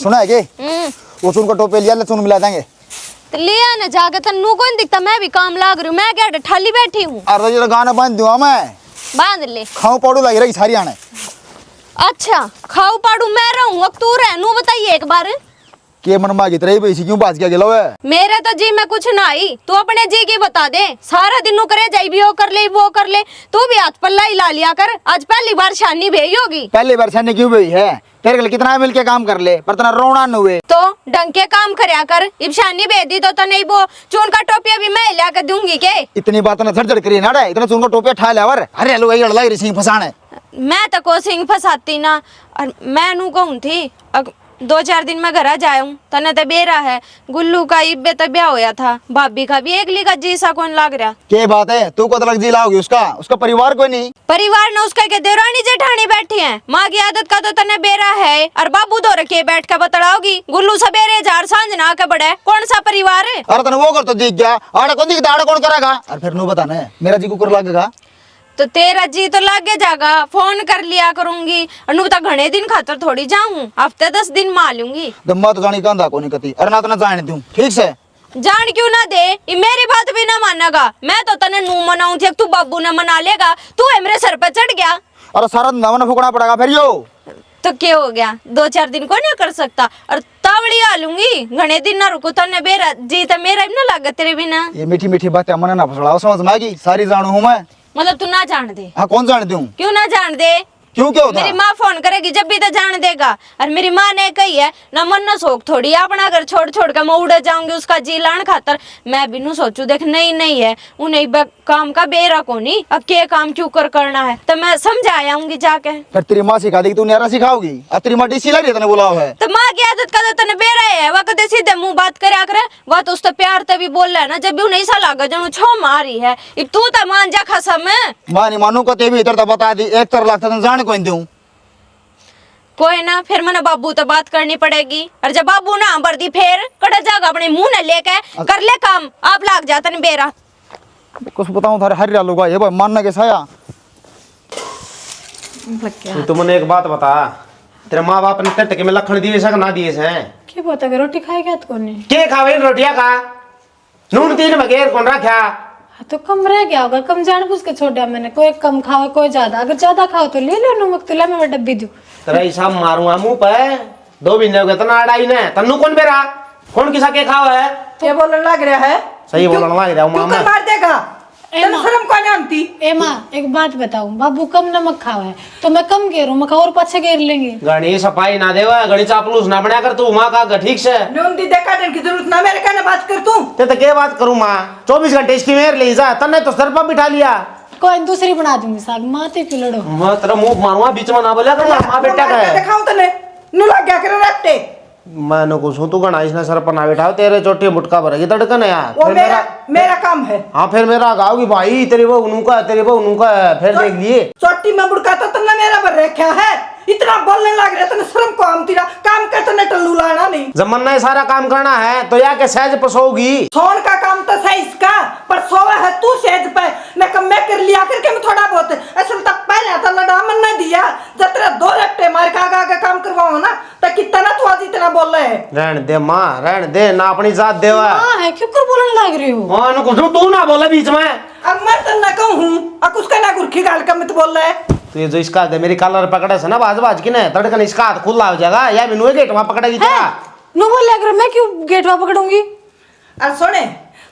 सुना है के वो चून का टोपे लिया ले चून मिला देंगे तो लिया ना जाके तन्नू कौन दिखता मैं भी काम लाग रही हूँ मैं क्या ठाली बैठी हूँ अरे ये गाना बांध दूंगा मैं बांध ले खाऊं पाड़ू लगी रही सारी आने अच्छा खाऊ पाड़ू मैं रहूंगा तू रह नू बताइए एक बार के मन मांगी तरह पैसे क्यों बाज गया गिलो है मेरे तो जी में कुछ ना आई तू अपने जी की बता दे सारा दिन नु करे जाई भी वो कर ले तू भी हाथ पल्ला हिला लिया कर आज पहली बार शानी भेई होगी पहली बार शानी क्यों भेई है तेरे के लिए कितना मिल के काम कर ले पर तना रोना न हुए तो ढंग के काम करया कर इब शानी भेज दी तो नहीं वो चून का टोपिया भी मैं ला के दूंगी के इतनी बात ना झड़ करी ना इतना चून का टोपिया ठा ले और अरे लो ये लग रही सिंह फसाने मैं तो को सिंह फसाती ना और मैं नू कहूं थी 2-4 दिन में घर आ जाऊं तने तो बेरा है गुल्लू का इब्बे तो ब्याह होया था भाभी का भी एकली का जी सा कौन लाग रहा के बात है तू को तलक जी लाओगी उसका परिवार कोई नहीं परिवार ने उसका के देवरानी जेठानी बैठी हैं माँ की आदत का तो तने बेरा है और बाबू दो रखे बैठ के बतलाओगी गुल्लू सवेरे जार सांझ ना के बड़े कौन सा परिवार है अरे तने वो कर तो दिख गया आड़ा कौन दिखता आड़ा कौन करेगा और फिर नु बताना मेरा जी कुकर लगेगा तो तेरा जी तो लागे जागा फोन कर लिया करूंगी और नु बता घने दिन खातर थोड़ी जाऊं हफ्ते 10 दिन मा लूंगी दम्मा तो जानी कंधा कोनी कती अरे ना तो ना जाने दूं ठीक से जान क्यों ना दे ये मेरी बात भी ना मानेगा मैं तो तने नू मनाऊं थी तू बाबू ने मना लेगा तू है मेरे सर पे चढ़ गया अरे सारा दिन फूकना पड़ेगा फिर यो तो क्या हो गया 2-4 दिन को नहीं कर सकता और तावड़ी आ लूंगी घने दिन ना रुको तने बेरा जी तो मेरा भी ना लागत तेरे बिना ये मीठी मीठी बातें मन ना फसड़ाओ समझ में आएगी सारी जानू हूं मैं मतलब तू ना जान दे हाँ कौन जान दूं क्यों ना जान दे क्यों क्या होता मेरी माँ फोन करेगी जब भी तो जान देगा और मेरी माँ ने कही है ना मन ना शौक थोड़ी अपना घर छोड़ छोड़ कर मैं उड़ जाऊंगी उसका जी लान खातर मैं भी नू सोचू देख नहीं है उन्हें काम का बेरा को नहीं अब के काम क्यों करना है तो मैं समझा आऊंगी जाके फिर तेरी माँ सिखा देगी तू न्यारा सिखाओगी अब तेरी माँ डीसी लग रही तने बुलाओ है तो माँ की आदत का तो तने बेरा है वह कदे सीधे मुंह बात करया करे वह तो उससे प्यार से भी बोल रहा है ना जब भी उन्हें ऐसा लगा जब छो मारी है अब तू तो मान जा खसम माँ नहीं मानू को ते भी इधर तो बता दी 1 लाख तो जान कोई दूं कोई ना फिर मैंने बाबू तो बात करनी पड़ेगी और जब बाबू ना भर दी फिर कड़ा जागा अपने मुंह न लेके कर ले काम आप लाग जाता नहीं बेरा कुछ बताऊं थारे हरिया लोग ये भाई मानना के साया तू मुझे एक बात बता तेरे माँ बाप ने टटके में लखन दिए सक ना दिए से क्या पता कि रोटी खाएगा तो कौन नहीं के खावे रोटियां का नून तीन बगैर कौन रखा तो कम रह गया होगा कम जानबूझ के छोड़ा मैंने कोई कम खाओ कोई ज्यादा अगर ज्यादा खाओ तो ले लो नमक तो ला मैं डब्बी दूं तेरा हिसाब मारूंगा मुंह पे 2 महीने हो गए तना अड़ाई ने तन्नू कौन बेरा कौन किसा के खाओ है क्या बोलने लग रहा है सही बोलने लग रहा हूं मां मैं मार देगा तेरे शर्म को जानती ए माँ एक बात बताऊं बाबू कम नमक खाओ है तो मैं कम घेरूं मका और पाछे घेर लेंगे गणी सफाई ना देवा गणी चापलूस ना बना कर तू मां का ठीक से नून दी देखा देने की जरूरत ना मेरे कहने बात कर तू ते तो क्या बात करूं मां 24 घंटे इसकी मेर ले जा तन्ने तो सर पर बिठा लिया कोई दूसरी बना दूंगी साग माते क्यों लड़ो मैं तेरा मुंह मारूंगा बीच में ना बोला कर मां बेटा का है दिखाऊं तने नू लग गया कर रट्टे मैं कुछ तू गणा इसने सर पर ना बैठाओ तेरे चोटी मुटका भरेगी तड़कन यार वो मेरा काम है हाँ फिर मेरा गाओगी भाई तेरी वो उनका तेरी वो उनका फिर देख लिए चोटी में मुड़का तो तन्ने मेरा भर रखा है इतना बोलने लग रहा तने शर्म को हम तेरा काम कर तने टल्लू लाना नहीं जमन ने सारा काम करना है तो या के सहज पसोगी सोन का काम तो सही इसका पर सोवा है तू सहज पे मैं कम मैं कर लिया करके मैं थोड़ा बहुत असल तक पहले तो लड़ा मन नहीं दिया जब तेरा 2 रट्टे मार के आगे काम करवाओ ना तो कितना तू आज इतना बोल रहे है रहन दे मां रहन दे ना अपनी जात देवा हाँ है क्यों कर बोलने लग रही हो हां नु कुछ तू ना बोले बीच में अब मैं तो ना कहूं अब उसका ना गुरखी गाल का मत बोल रहा है तो ये जो इसका दे मेरी कलर पकड़े से ना बाज की ने तड़कन इसका हाथ खुला हो जाएगा या बिनु गेट वहां पकड़ेगी तेरा नो बोल लग रहा मैं क्यों गेट वहां पकड़ूंगी और सुने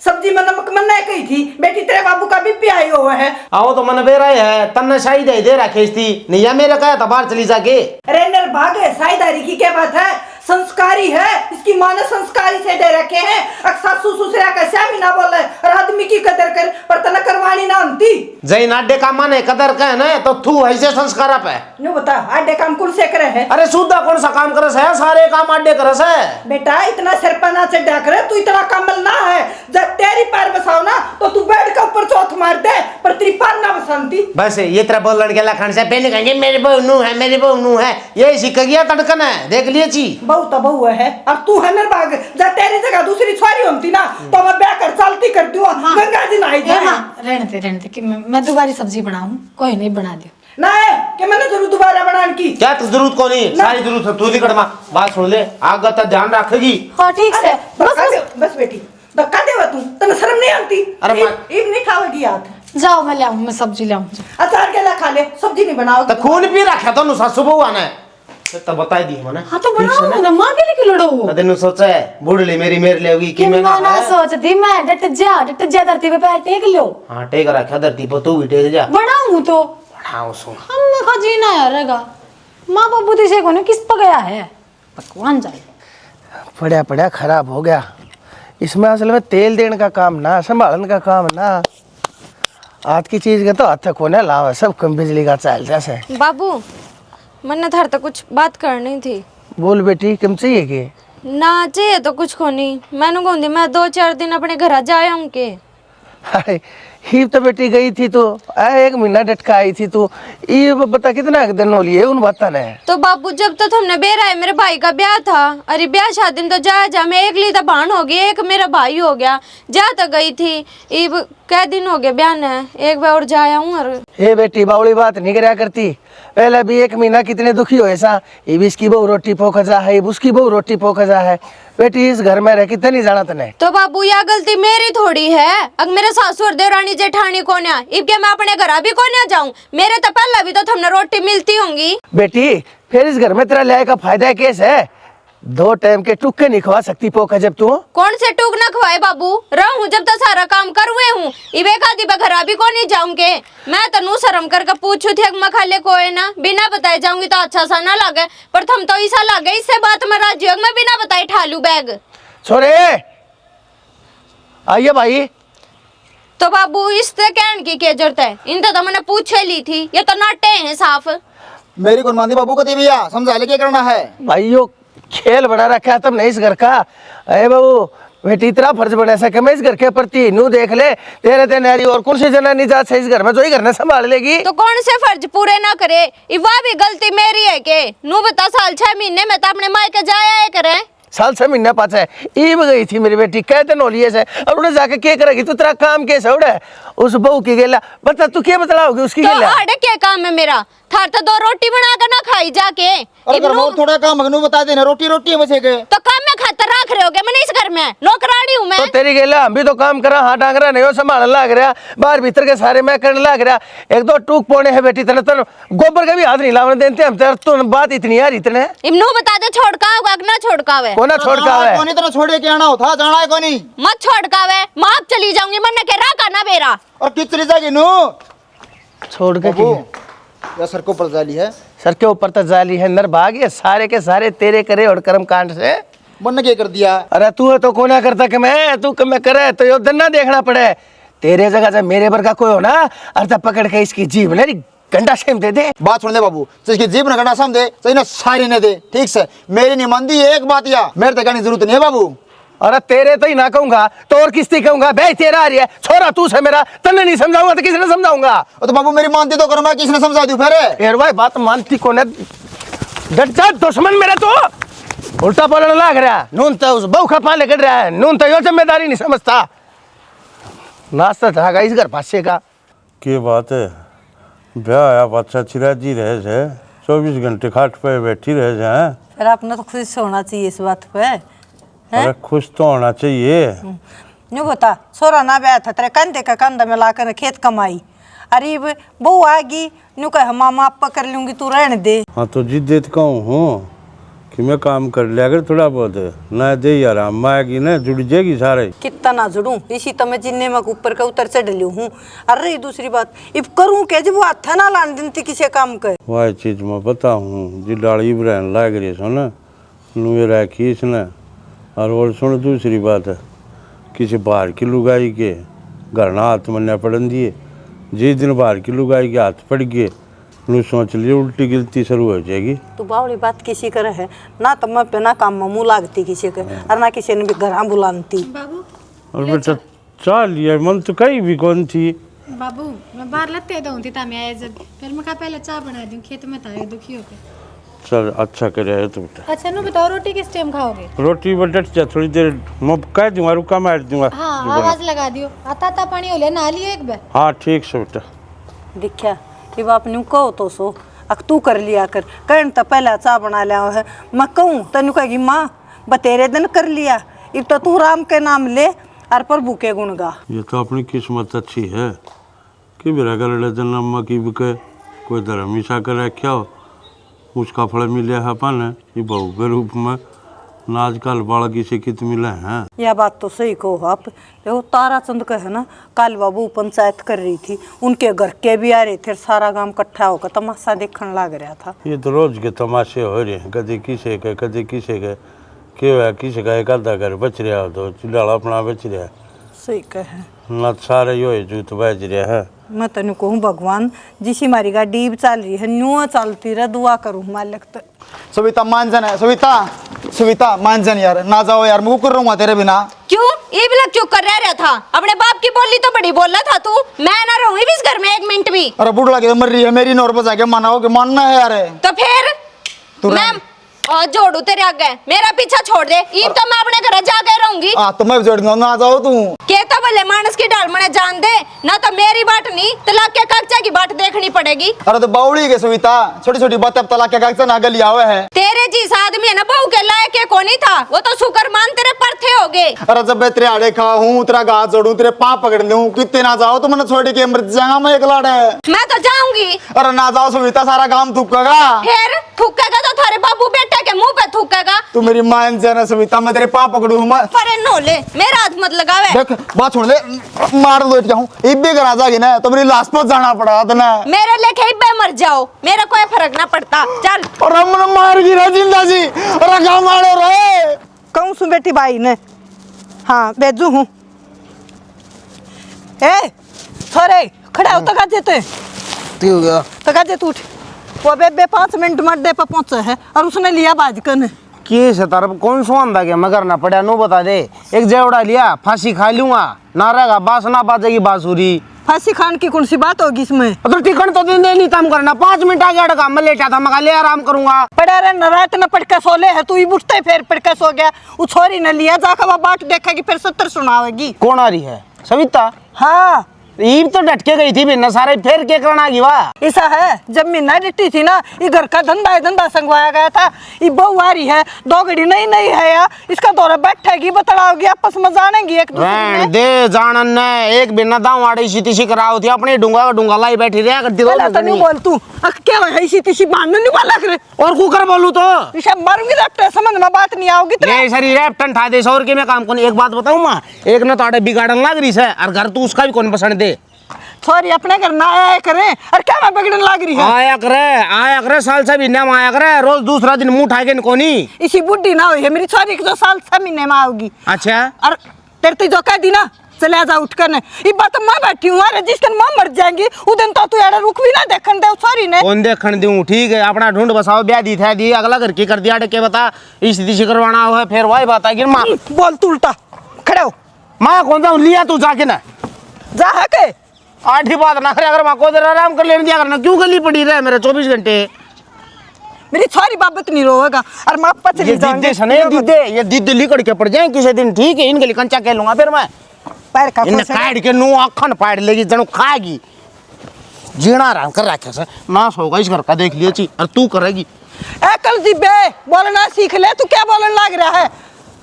सब्जी में नमक मन नहीं कही थी बेटी तेरे बाबू का भी आई हुआ है आओ तो मन बेरा है तन्ने शाही दे रखे थी नहीं या मेरे कहा था बाहर चली जाके रेनर भागे साईदारी की क्या बात है संस्कारी है इसकी माँ ने संस्कारी से दे रखे हैं सासू ससुरा का श्यामी ना बोले और आदमी की कदर कर पर तना करवानी ना अंती जय नाड्डे का माने कदर कहे ना तो तू ऐसे संस्कार पे नो बता आडे काम कौन से करे है अरे सुद्धा कौन सा काम करस है सारे काम आडे करस है बेटा इतना सरपना से डाक रहे तू इतना कमल ना है जब तेरी पैर बसाओ ना तो तू बैठ के ऊपर चौथ मार दे पर तेरी पैर ना बसाती बस ये तरह बोल लड़के लखन से पहले कहेंगे मेरी बहू है मेरी बहू है ये सीख गया तड़कन है देख लिए ची बहू तो बहू है और तू है नरबाग जब तेरी जगह दूसरी छोरी होती ना तो मैं ब्याह कर चलती कर दूं गंगा जी नहाई जाए रहने दे कि मैं दोबारा सब्जी बनाऊं कोई नहीं बना दे नहीं कि मैंने जरूर दोबारा बनाने की। क्या तो जरूरत को नहीं, सारी जरूरत है तू दिखड़ मां। बात सुन ले, आगे तक ध्यान रखेगी। हाँ ठीक से बस बेटी धक्का देवा तू, तने शर्म नहीं आती? अरे ईब नहीं खावेगी याद। जाओ मैं ले आऊं, मैं सब्जी ले आऊं। अचार के ला खा ले, सब्जी नहीं बनाओ तो खून पी रखा तो नुसा सुबह आना है तो बता दी मैंने। हाँ तो बनाओ ना, मां के लिए क्यों लड़ो? कदे नु सोचा है बूढ़ली मेरी मेरे लिए होगी कि मैं ना सोचती मैं, डट जा धरती पे पैर टेक लो। हां टेक रखा धरती पर, तू भी टेक जा। बनाऊं तो बढ़ाओ सुन हम का जीना है रहेगा। माँ बाबू दिशे को किस पर गया है, पकवान जाए पड़ा पड़ा खराब हो गया। इसमें असल में तेल देने का काम ना, संभालने का काम ना। आज की चीज का तो हाथ कोने लावा, सब कम बिजली का चाल जैसे। बाबू मैंने थार तक कुछ बात करनी थी। बोल बेटी, कम चाहिए कि ना चाहिए तो कुछ को नहीं, मैंने कहूँ मैं 2-4 दिन अपने घर जा आऊँ के। हाय ही तो बेटी गई थी तो 1 महीना डटका आई थी तो ये बता कितना दिन हो लिए उन बता ने। तो बाबू जब तक हमने बेरा है, मेरे भाई का ब्याह था। अरे ब्याह शादी में तो जा मैं एकली तो बहन हो गई, एक मेरा भाई हो गया। जा तो गई थी, इब कै दिन हो गए ब्याह ने, एक बार और जा आऊं। और हे बेटी बावली बात नहीं करया करती। पहले भी 1 महीना कितने दुखी हो ऐसा, इब इसकी बहू रोटी पोखजा है, इब उसकी बहू रोटी पोखजा है। बेटी इस घर में रह कितने नहीं जाना तने। तो बाबू यह गलती मेरी थोड़ी है। अगर मेरे सासुर देवरानी जेठानी कोन्या, इब क्या मैं अपने घर भी कोन्या जाऊं? मेरे तो पहले भी तो तुमने रोटी मिलती होंगी। बेटी फिर इस घर में तेरा लाए का फायदा कैस है? 2 टाइम के टुक्के नहीं खवा सकती पोखा जब तू। कौन से टूक न खवाए बाबू, रहूं जब तक सारा काम करुए हूँ। इबे का दिबा घर भी को नहीं जाऊंगे। मैं तनु शर्म करके पूछू थी मैं खाले को है ना, बिना बताए जाऊंगी तो अच्छा सा ना लगे, पर तुम तो ऐसा लगे इससे बात में राजी हो, मैं बिना बताए ठालू बैग। छोरे आइए भाई। तो बाबू इससे कहने की क्या जरूरत है, इन तो मैंने पूछे ली थी, ये तो नाटे हैं साफ। मेरी कौन मानती बाबू को दी भैया, समझा ले क्या करना है। भाई यो खेल बना रखा है तुमने इस घर का। अरे बाबू बेटी इतना फर्ज बना सके मैं इस घर के प्रति नू देख ले, तेरे ते नारी और कौन सी जनानी जात है इस घर में जो ही घर ने संभाल लेगी। तो कौन से फर्ज पूरे ना करे, वह भी गलती मेरी है के नू बता साल 6 महीने में तो अपने मायके जाया करे। साल 6 महीने पाछे ईब गई थी मेरी बेटी, कहते नोलिए से अब उन्हें जाके क्या करेगी? तू तेरा काम कैसे उड़े उस बहू की गेला बता, तू क्या बतलाओगी उसकी तो गेला? आड़े क्या काम है मेरा, थार तो 2 रोटी बना कर ना खाई जाके। और घर में थोड़ा काम मगनू बता देना, रोटी रोटी है बचे के। तो काम में खातर रख रहे होगे, मैंने इस घर में नौकरानी हूँ मैं। तो तेरी गेला हम भी तो काम करा, हाथ डांगरा नहीं हो संभालने लग रहा, बाहर भीतर के सारे मैं करने लग रहा। 1-2 टूक पौने है बेटी तेरे, तो गोबर का भी हाथ नहीं लावने देते हम तेरे। तो बात इतनी यार इतने इमनू बता दे छोड़काओ ना छोड़कावे। कोना छोड़कावे कोनी तो छोड़े के आना होता, जाना है कोनी मत छोड़कावे, मैं अब चली जाऊंगी, मन के रहा करना बेरा। और किस चली जाएगी नू छोड़ के बाबू या सर को ऊपर जाली है, सर के ऊपर तो जाली है नर भाग, ये सारे के सारे तेरे करे और कर्म कांड से। मन ने क्या कर दिया? अरे तू है तो कोना करता कि मैं, तू मैं करे तो यो दन्ना देखना पड़े। तेरे जगह जब मेरे पर का कोई हो ना, अरे पकड़ के इसकी जीभ ने गंडा सेम दे दे। बात सुन ले बाबू, जिसकी जीभ न गंडा सम दे तो इन्हें सारी ने दे, ठीक से। मेरी नहीं मानती एक बात, या मेरे तक कहने की जरूरत नहीं है बाबू। अरे तेरे तो ही ना कहूंगा तो और किसती कहूंगा? बे तेरा आ रही है छोरा, तू से मेरा तन्ने नहीं समझाऊंगा तो किसने समझाऊंगा? तो बाबू मेरी मानती तो करो, मैं किसने समझा दूं फिर? यार भाई बात मानती कौन है? डट जा दुश्मन मेरा, तो उल्टा बोलने लग रहा। नून तो उस बहू का पाले कर रहा है, नून तो यो जिम्मेदारी नहीं समझता। नाश्ता था इस घर पासे का के बात है, ब्याह आया बादशाह चिराजी रहे से 24 घंटे खाट पे बैठी रहे से हैं। फिर अपना तो खुश होना चाहिए इस बात पे। अरे खुश तो होना चाहिए। न्यू बता, सोरा ना ब्याह था तेरे कंधे का कंधा में लाकर खेत कमाई, अरे बहू आएगी न्यू कह मामा आप कर लूंगी तू रहने दे। हाँ तो जिद्दे तो कहूँ हूँ कि मैं काम कर लिया अगर थोड़ा बहुत ना दे यार, हम आएगी ना जुड़ जाएगी सारे। कितना ना जुड़ूं, इसी तो मैं जिन्ने में ऊपर का उतर चढ़ ली हूँ। अरे दूसरी बात इब करूँ क्या जब वो हाथ ना लान देती किसी काम कर। वह चीज मैं बता हूँ जी डाली बहन लाग रही सो ना नुए रखी इसने। और सुन दूसरी बात है, किसी बाहर की लुगाई के घर ना हाथ मन्या पड़न दिए, जिस दिन बाहर की लुगाई के हाथ पड़ गए नू सोच लिए उल्टी गिलती शुरू हो जाएगी। तू बावली बात किसी करे है ना, तो मैं पे ना काम में मुँह लागती किसी के, और ना किसी ने भी घर बुलाती। बाबू और बेटा चाल लिया मन तो कहीं भी कौन थी। बाबू मैं बाहर लगते दूँ थी तामी आए जब, फिर मैं कहा पहले चाय बना दूँ, खेत में था दुखी होके। चल अच्छा करे है तो बेटा। अच्छा नु बताओ रोटी किस टाइम खाओगे? रोटी बटट जा थोड़ी देर मैं कह दूंगा, रुका मार दूंगा। हाँ आवाज लगा दियो, आता पानी हो लिया, नहा लियो एक बार। हाँ ठीक से बेटा। देखा कि बाप न्यू कहो तो सो अक तू कर लिया कर कहन तो पहला चाह बना लिया है मैं कहूँ तनु कहेगी माँ बतेरे दिन कर लिया इब तो तू राम के नाम ले और प्रभु के गुण गा। ये तो अपनी किस्मत अच्छी है कि मेरा गलड़े दिन अम्मा की बिके कोई धर्म ईसा कर रखा हो उसका फल मिले है अपन ये बहू के रूप में ना आजकल बालक किसी कित मिले हैं। यह बात तो सही कहो आप। देखो ताराचंद का है ना काल बाबू पंचायत कर रही थी उनके घर के भी आ रहे थे सारा गांव इकट्ठा होकर तमाशा देखने लग रहा था। ये तो रोज के तमाशे हो रहे हैं कभी किसे के क्यों है किसी का एक आधा घर बच रहा हो तो चिल्ला अपना बच रहा है सही कहे ना सारे यो जूत बज रहा है। मैं तेन कहूँ भगवान जिसी मारी गाड़ी चल रही है न्यू चलती रह दुआ करूँ मालिक तो। सविता मानजन है सविता मानजन यार ना जाओ यार मैं कर रहूंगा तेरे बिना। क्यों ये भी लग चुप कर रहा था अपने बाप की बोली तो बड़ी बोल रहा था तू मैं ना रहूंगी भी इस घर में एक मिनट भी। अरे बुढ़ लगे मर रही है मेरी नौर बजा के माना मानना है यार। तो फिर मैं और जोड़ू तेरे आगे मेरा पीछा छोड़ दे ईब तो मैं अपने घर जाके रहूंगी। तो मैं जोड़ दूंगा ना जाओ तू के तो भले मानस की डाल मने जान दे ना तो मेरी बाट नहीं तलाक के कागजा की बाट देखनी पड़ेगी। अरे तो बाउली के सविता छोटी छोटी बातें तलाक के कागज ना गलिया हुए है। तेरे जिस आदमी है ना बहू के लायक के कोनी था वो तो शुक्र मान तेरे परथे हो गए। अरे जब मैं तेरे आड़े खा हूँ तेरा गाह जोड़ू तेरे पाँव पकड़ लूं कितने ना जाओ तो मैंने छोड़ के मर जाऊंगा मैं एक लाड़े। मैं तो जाऊंगी। अरे ना जाओ सविता सारा काम थूकेगा। फिर थूकेगा तो थारे बाबू बेटे के मुंह पे थूकेगा। तू मेरी मान जाना सविता मैं तेरे पाँव पकड़ू अरे नो ले मेरा हाथ मत लगावे। देख बात छोड़ ले मार दो जाऊं इब्बे करा जागी ना तो मेरी लाश पर जाना पड़ा था ना मेरे लेके इब्बे मर जाओ मेरा कोई फर्क ना पड़ता चल। और हमने मार गिरा जिंदा जी और गांव मारो रे कहूँ सु बेटी भाई ने हाँ भेजू हूँ ए थोड़े खड़ा हो तो का जेते तो का जेत उठ वो बे 5 मिनट में अड्डे पे पहुंचे है और उसने लिया बाजकन की से तरफ कौन सो आंदा के मगर ना पड़ा नो बता दे एक जेवड़ा लिया फांसी खा लूंगा ना रहेगा बास ना बाजेगी बांसुरी। फांसी खान की कौन सी बात होगी इसमें। तो टिकट तो दिन नहीं काम करना 5 मिनट आगे अड़का मैं लेटा था मैं ले आराम करूंगा। पड़ा रहे रात न पड़के सो ले है तू ही बुझते फिर पड़के सो गया वो छोरी ने लिया जाकर बाट देखेगी फिर 70 सुनावेगी। कौन आ रही है सविता। हाँ ईब तो डटके गई थी बिना सारे फिर के करना की वाह ऐसा है जब मीना डिट्टी थी ना ये घर का धंधा संगवाया गया था ये बहू आ रही है 2 घड़ी नहीं है यार इसका दौरा बैठेगी बतलाओगी आपस में जानेंगी एक दूसरे में दे जानन ने एक बिना दाव आड़ी सीती सी कराओ थी अपने डूंगा लाई बैठी रहा करती तो नहीं बोल तू क्या है सीती सी बांधने नहीं वाला करे और कुकर बोलू तो इसे मारूंगी रैप्टर समझ में बात नहीं आओगी ये सारी रैप्टन ठा दे और के मैं काम कौन एक बात बताऊं मां एक ना ताड़े बिगाड़न लग रही है और घर तू उसका भी कौन पसंद दे सॉरी अपने घर ना आया करे और क्या मैं बिगड़न लग रही है आया करे साल से महीने में आया करे रोज दूसरा दिन मुंह उठा के कोनी इसी बुढ़ी ना हुई है मेरी सॉरी जो साल 6 महीने में आओगी। अच्छा और तेरे जो कह दी ना चले जा उठ कर ये बात मैं बैठी हूँ जिस दिन मां मर जाएंगी उस दिन तो तू यार रुक भी ना देखन दे सॉरी ने कौन देखन दूं ठीक है अपना ढूंढ बसाओ ब्याह दी था दी अगला घर की कर दिया के बता इस दिशा करवाना हो फिर वही बात है मां बोल तू उल्टा खड़े हो मां कौन सा लिया तू जाके ना जा है के आठी बात ना करे अगर मां को देर आराम कर लेने दिया करना क्यों गली पड़ी रहे मेरे 24 घंटे मेरी सारी बाबत नहीं रोएगा और मां पच ये दीदे सने दीदे ये दीदे लिकड़ के पड़ जाए किसी दिन ठीक है इनके लिए कंचा कह लूंगा फिर मैं पैर का इन काट के नु अखन फाड़ लेगी जणो खाएगी जीना आराम कर रखे से नाश होगा इस घर का देख लियो ची और तू करेगी ए कल जी बे बोलना सीख ले तू क्या बोलने लग रहा है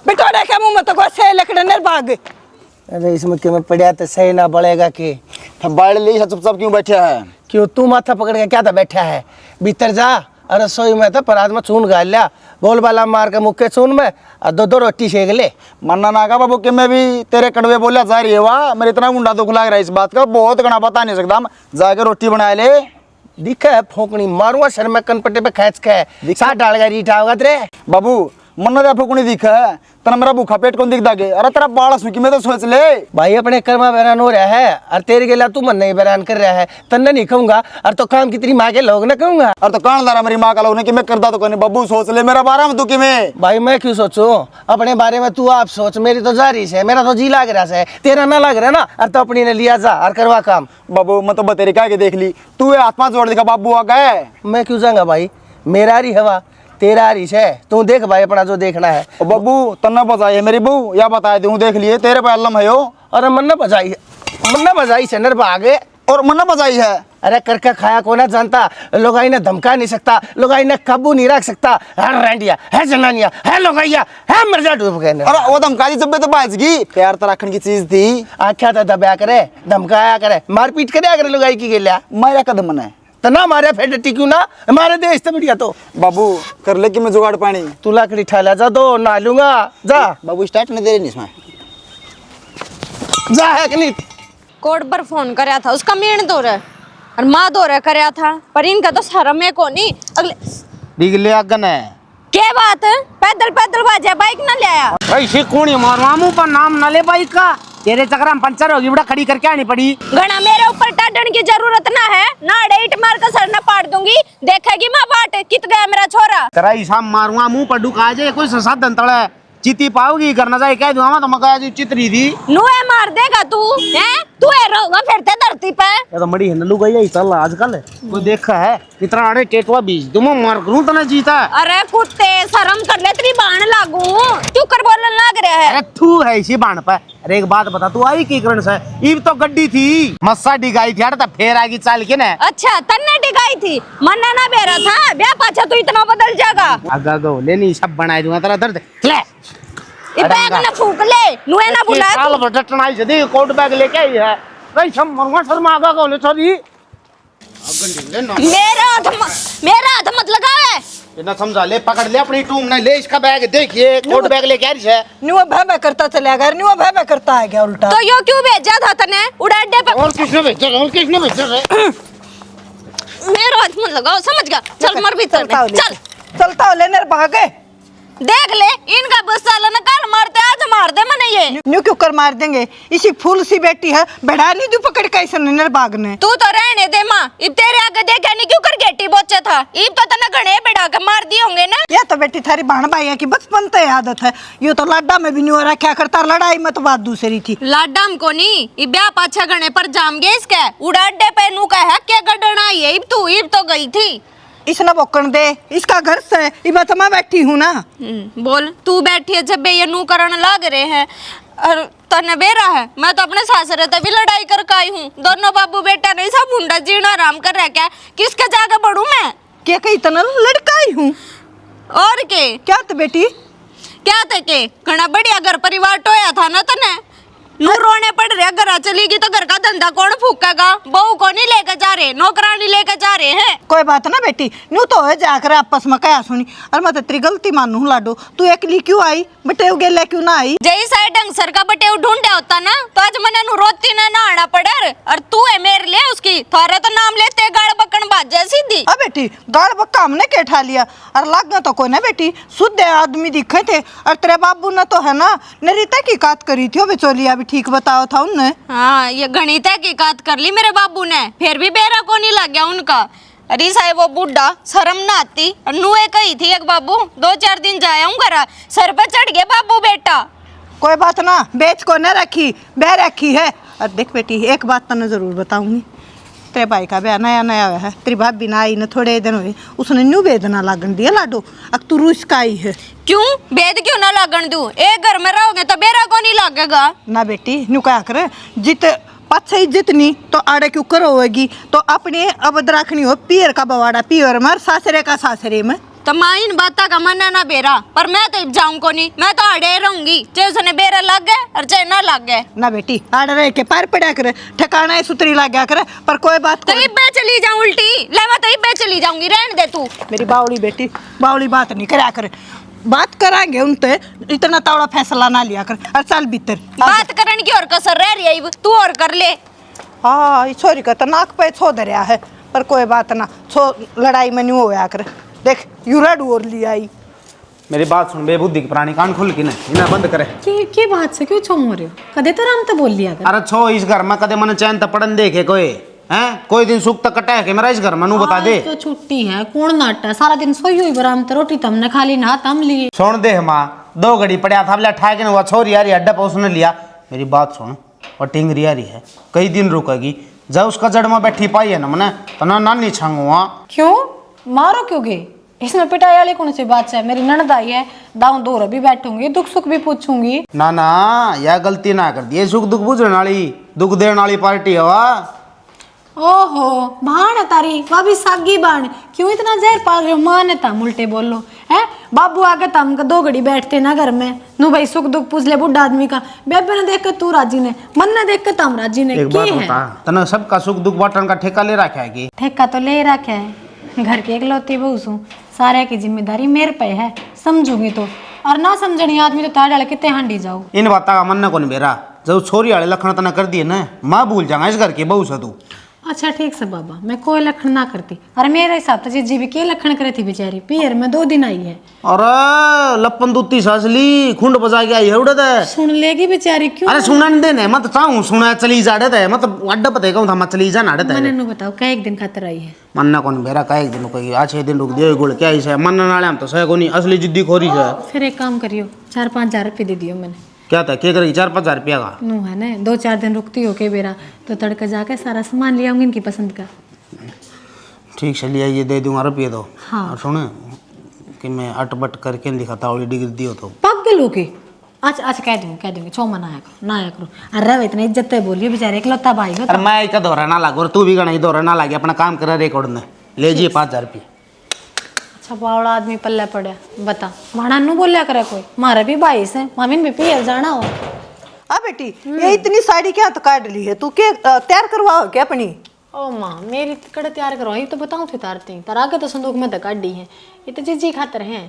बिटोड़े के मुंह में तो कोई से लकड़े ने भाग। अरे इसमें क्यों मैं पड़ा तो सही ना बढ़ेगा कि बाढ़ ली चुपचाप क्यों बैठा है क्यों तू माथा पकड़ के क्या था बैठा है भीतर जा अरे सोई में था परात में चून गाल लिया बोल बाला मार के मुक्के चून में और 2 रोटी सेक ले मन्ना ना का बाबू कि मैं भी तेरे कड़वे बोला जा रही है वाह मेरे इतना मुंडा दुख लग रहा है इस बात का बहुत घना बता नहीं सकता जाके रोटी बना ले दिखा है फोकनी मारूंगा सर में कनपट्टे पे खींच के साथ डाल गया रीठा होगा तेरे बाबू मन्ना दे फुकनी दिखा है तना मेरा भूखा पेट कौन दिखता के अरे तेरा बाड़ा सुखी में तो सोच ले भाई अपने कर्मा बैरान हो रहा है और तेरे गेला तू मन नहीं बैरान कर रहा है तन्ने नहीं कहूंगा और तो काम की तेरी माँ के लोग ना कहूंगा और तो कौन दारा मेरी माँ का लोग ने कि मैं करता तो कहने बाबू सोच ले मेरा बारा में तू कि मैं भाई मैं क्यों सोचूं अपने बारे में तू आप सोच मेरी तो जारी है मेरा तो जी लाग रहा है तेरा ना लग रहा ना और तो अपनी ने लिया जा और करवा काम बाबू मैं तो बतेरी कह के देख ली तू आत्मा जोड़ दिखा बाबू आ गए मैं क्यों जाऊंगा भाई मेरा रही हवा तेरा रिश है तू देख भाई अपना जो देखना है बाबू तन्ना बजाई मेरी बहू या बताए दूं देख लिए तेरे पे अल्लम है यो अरे मन बजाई से नर भागे और मन्ना मजाई है। अरे करके खाया को ना जानता, लोगाई ने धमका नहीं सकता, लोगाई ने काबू नहीं रख सकता। है रैंडिया, है जनानिया, है लोगाइया, है मर्जा डूब गए। और वो धमका दी जब तो बाजगी, प्यार तो रखने की चीज थी। आख्या तो दबाया करे, धमकाया करे, मारपीट करे करे लोगाई की गेलिया। मारा कदम मना है तो ना मारे फेट टिक्यू ना हमारे देश तो बढ़िया। तो बाबू कर ले कि मैं जुगाड़ पानी। तू लाकड़ी ठाला जा दो ना लूंगा जा। बाबू स्टार्ट नहीं दे रही इसमें, जा है कि नहीं। कोड पर फोन कराया था, उसका मीण दो रहा और माँ दो रहा कराया था, पर इनका तो शर्म है को नहीं। अगले बिगले अगन है क्या बात है, पैदल पैदल बाजा, बाइक ना ले आया। भाई शिकोणी मारवा मुंह पर नाम न ले बाइक का, तेरे चक्कर में पंचर होगी बड़ा खड़ी करके आनी पड़ी। घना मेरे ऊपर टाटन की जरूरत ना है ना, डेट मार कर सर न पाड़ दूंगी, देखेगी माँ बाट कित गया मेरा छोरा। तेरा हिसाब मारूंगा मुंह पर डुका जे कोई साधन तड़े चीती पाओगी करना चाहिए कह दूंगा तो मका जी चितरी थी। नुए मार देगा तू, हैं तू है रोगा फिरते धरती पे। ये तो मड़ी हिंदलू गई है चल आजकल कोई देखा है कितना आड़े टेटवा बीज दूं मार करूं तो ना जीता। अरे कुत्ते शर्म कर ले, तेरी बाण लागू तू कर बोलने लग रहा है। अरे तू है इसी बाण पे। अरे एक बात बता तू आई की करण से इब तो गड्डी थी मस्सा डिगाई थी तो फेर आगी चाल के ना। अच्छा तन्ने टिकाई थी, मन्ना ना बेरा था ब्याह पाछा तू इतना बदल जाएगा। आगा गो लेनी सब बनाई दूंगा तेरा दर्द ले ये बैग ना फूक ले, नुए ना बुला साल बटनाई जदी कोट बैग लेके आई है भाई सब मरवा शर्मा आगा गो ले छोरी। मेरा हाथ मत लगावे। इतना समझा ले पकड़ ले अपनी टूम ना ले इसका बैग देखिए कोट बैग लेके आ रही है। न्यू भय करता चला गया, न्यू भय करता है क्या उल्टा। तो यो क्यों भेजा था तने उड़ा अड्डे पे? और किसने भेजा है? और किसने भेजा है? मेरा हाथ मत लगाओ, समझ गया? चल मर भीतर में, चल चलता ले नर भागे। देख ले इनका बस साला ना कल मारते आज मार दे मने ये। न्यू क्यों कर मार देंगे, इसी फूल सी बेटी है बढ़ा नहीं दू पकड़ के ऐसे नर भागने। तू तो रहने दे माँ, इब तेरे आगे देखा नहीं क्यों कर गेटी बोचा था, इब तो तना घने बढ़ा के मार दिए होंगे ना। ये तो बेटी थारी बहन भाई की बचपन से आदत है, ये तो लाडा में भी नहीं हो रहा क्या करता, लड़ाई में तो बात दूसरी थी। लाडाम को नहीं इब ब्याह पाछा घने पर जाम गए इसके उड़ा अड्डे पे नू का है क्या गडना ये इब तू इब तो गई थी। इसने बोकन दे, इसका घर से इब तो मैं बैठी हूँ ना। बोल तू बैठी है जब ये नू करण लाग रहे हैं और तने बेरा है। मैं तो अपने सासरे तभी लड़ाई कर आई हूँ, दोनों बाबू बेटा नहीं सब मुंडा जीना आराम कर रहा क्या, किसके जाके बढ़ू मैं? क्या कही इतना लड़का ही हूँ और के क्या तो बेटी क्या थे के घना बढ़िया घर परिवार टोया था ना तने, नू रोने पड़ रहा घर चलेगी तो घर का धंधा कौन फूकेगा, बहू को नहीं लेकर जा रहे, नौकरानी लेकर जा रहे हैं। कोई बात ना बेटी, नू तो है जाकर आपस में कया सुनी और मैं तेरी गलती मानू लाडो, तू अकेली क्यों आई बटेव गेले क्यों ना आई। जय साइड ढंग सर का बटेव ढूंढे होता ना तो आज मने नु रोती ना नहाना पड़े, और तू है मेरे लिए उसकी थारे तो नाम लेते गाड़ बकन बाज जाए सीधी। अब बेटी गाड़ बक्का हमने के ठा लिया और लाग तो कोई ना बेटी शुद्ध आदमी दिखे थे, और तेरे बाबू ने तो है ना नरीता की काट करी थी बेचोलिया भी ठीक बताओ था उनने। हाँ ये गणित की काट कर ली मेरे बाबू ने, फिर भी बेरा को नहीं लग गया उनका। अरे साहब वो बुढ़ा शर्म ना आती, नुए कही थी एक बाबू 2-4 दिन जाया हूँ घर, सर पे चढ़ गए बाबू बेटा। कोई बात ना बेच को न रखी बह रखी है। और देख बेटी एक बात तो जरूर बताऊंगी, तेरे भाई का ब्याह नया नया हुआ है, तेरी भाभी ना आई न थोड़े दिन हुए, उसने न्यू वेदना लागन दिया लाडो, अब तू रूस का आई है। क्यों वेद क्यों ना लागन दूं, एक घर में रहोगे तो बेरा को नहीं लगेगा ना बेटी न्यू क्या करे जित पाछे जितनी तो आड़े क्यों करोगी, तो अपने अबद रखनी हो पियर का बवाड़ा पियर में, सासरे का सासरे में। तो माँ इन बाता का मन ना बेरा, पर मैं तो जाऊं को नहीं, मैं तो अड़े रहूंगी, चाहे उसने बेरा लग गए और चाहे ना लग गए। ना बेटी आड़े रह के पैर पड़ा करे ठिकाना सुतरी लग गया करे, पर कोई बात तो इब्बे चली जाऊं उल्टी, ले मैं तो इब्बे चली जाऊंगी, रहने दे तू। मेरी बावली बेटी बावली बात नहीं करा करे, बात करांगे उनसे, इतना तवड़ा फैसला ना लिया कर, और चल भीतर बात करने की और कसर रह रही है, तू और कर ले। हाँ छोरी का तो नाक पे छो धरिया है, पर कोई बात ना छो लड़ाई में नहीं होया कर, देख यूरा डोर लिया आई। मेरी बात सुन बेबुद्धि की प्राणी कान खुल के ना इन्हें बंद करे। की बात से क्यों छोम हो रहे हो, कदे तो राम तो बोल लिया कर। अरे छो इस घर में कदे मन चैन तो पड़न देखे कोई हैं, कोई दिन सुख तक कटा है कि मेरा इस घर में नू बता दे। तो छुट्टी है कौन नाटा सारा दिन सोई हुई बराम तो रोटी तो हमने खाली ना हम लिए। सुन दे माँ 2 घड़ी पड़ा था बोला ठा के ना छोरी यार अड्डा पर उसने लिया, मेरी बात सुन और टिंगरी आ रही है कई दिन रुकेगी, जब उसका जड़ में बैठी पाई है ना मैंने तो ना नानी छांगूंगा। क्यों मारो क्यों गए, इसमें पिटाई वाली कौन सी बात है, मेरी ननद आई है दाऊं दो भी बैठूंगी दुख सुख भी पूछूंगी। ना ना यह गलती ना कर दी, सुख दुख बुझने वाली दुख देने वाली पार्टी है वा। ओहो भाण है तारी भाभी सागी बाण क्यों इतना जहर पाल रहे हो? माँ ने तम उल्टे बोलो है बाबू आके तम का 2 घड़ी बैठते ना घर में नु भाई सुख दुख पूछ ले बुढ़ा आदमी का। बेबे ने देख के तू राजी ने मन ने देख के तम राजी ने एक की बात है बता, तने सबका सुख दुख बांटन का ठेका ले रखा है कि? ठेका तो ले रखा है, घर की इकलौती बहू सू, सारे की जिम्मेदारी मेरे पे है, समझूंगी तो। और ना समझनी आदमी तो तार डाल कितने हांडी जाओ। इन बात का मन को नहीं बेरा, जब छोरी वाले लखन तना कर दिए ना माँ भूल जाऊंगा इस घर की बहू से तू। अच्छा ठीक से बाबा, मैं कोई लखन ना करती। अरे मेरे हिसाब से जीजी भी के लखन करे थी बेचारी, पियर में 2 दिन आई है। अरे लपन दूती सासली खुंड बजा के आई है उड़े दे। सुन लेगी बेचारी क्यों? अरे सुना नहीं देने मत चाहूं सुना चली जा रहे थे मत अड्डा पते कहूं था मत चली जा ना रे मैंने नु बताओ क्या 1 दिन खातर आई है? मन्ना कौन बेरा का 1 दिन कोई आज 6 दिन रुक दियो गुड़ क्या इसे मन्ना नाले हम तो सह कोनी असली जिद्दी खोरी है। फिर एक काम करियो 4-5 हजार रुपये दे दियो मैंने। क्या था क्या करेगी 4-5 हजार रुपया का? नु है ना 2-4 दिन रुकती हो के बेरा तो तड़का जाके सारा सामान ले आऊंगी इनकी पसंद का। ठीक से लिया ये दे दूंगा रुपये तो। हाँ। और सुन कि मैं अटपट करके नहीं दिखाता वाली डिग्री दियो तो पागल हो के। अच्छा अच्छा कह दूंगी छोमा ना आया करो। अरे इतना इज्जत है बोलिए बेचारे इकलौता भाई हो। अरे मैं एक दोहरा ना लागो तू भी गणा दोहरा ना लागे अपना काम करा रिकॉर्ड ने ले जी 5 हजार रुपये। अच्छा बावड़ा आदमी पल्ले पड़े बता भाड़ा नु बोलिया करे कोई मारे भी 22 है मामी भी पियर जाना हो। आ बेटी ये इतनी साड़ी क्या तो काट ली है तू के तैयार करवाओ क्या अपनी? ओ माँ मेरी कड़े तैयार करवाई तो बताऊँ थे तारती तार आगे तो संदूक में धक्का दी है ये तो जीजी खातर है।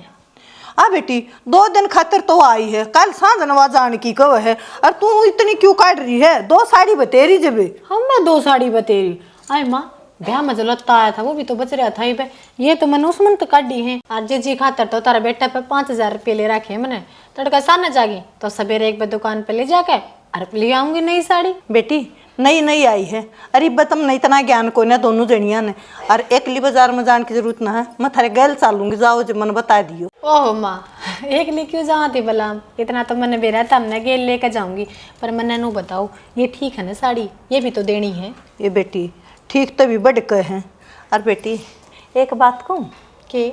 आ बेटी 2 दिन खातिर तो आई है कल सांझ नवा जान की कव है और तू इतनी क्यों काट रही है? 2 साड़ी बतेरी जब हम मैं 2 साड़ी बतेरी आए माँ ब्याह में जो लत्ता आया था वो भी तो बच रहा था ही पे ये तो मैंने उस मन तो काट दी है। आज जी खातर तो तारा बेटा पे 5 हजार रुपये ले रखे है मैंने तड़का सामने जागी तो सवेरे एक बार दुकान पे ले जाके और ले आऊंगी नई साड़ी। बेटी नई आई है अरे बतम नहीं इतना ज्ञान को ना दोनों जनिया ने और एकली बाजार में जाने की जरूरत ना है मैं थारे गैल चालूंगी जाओ जब मन बता दियो। ओह माँ एक ले क्यों जाती थी भला इतना तो मैंने बेरा था हमने गेल लेकर जाऊंगी पर मैंने नु बताओ ये ठीक है ना साड़ी ये भी तो देनी है। ये बेटी ठीक तो भी बड़ कह हैं और बेटी एक बात कहूँ कि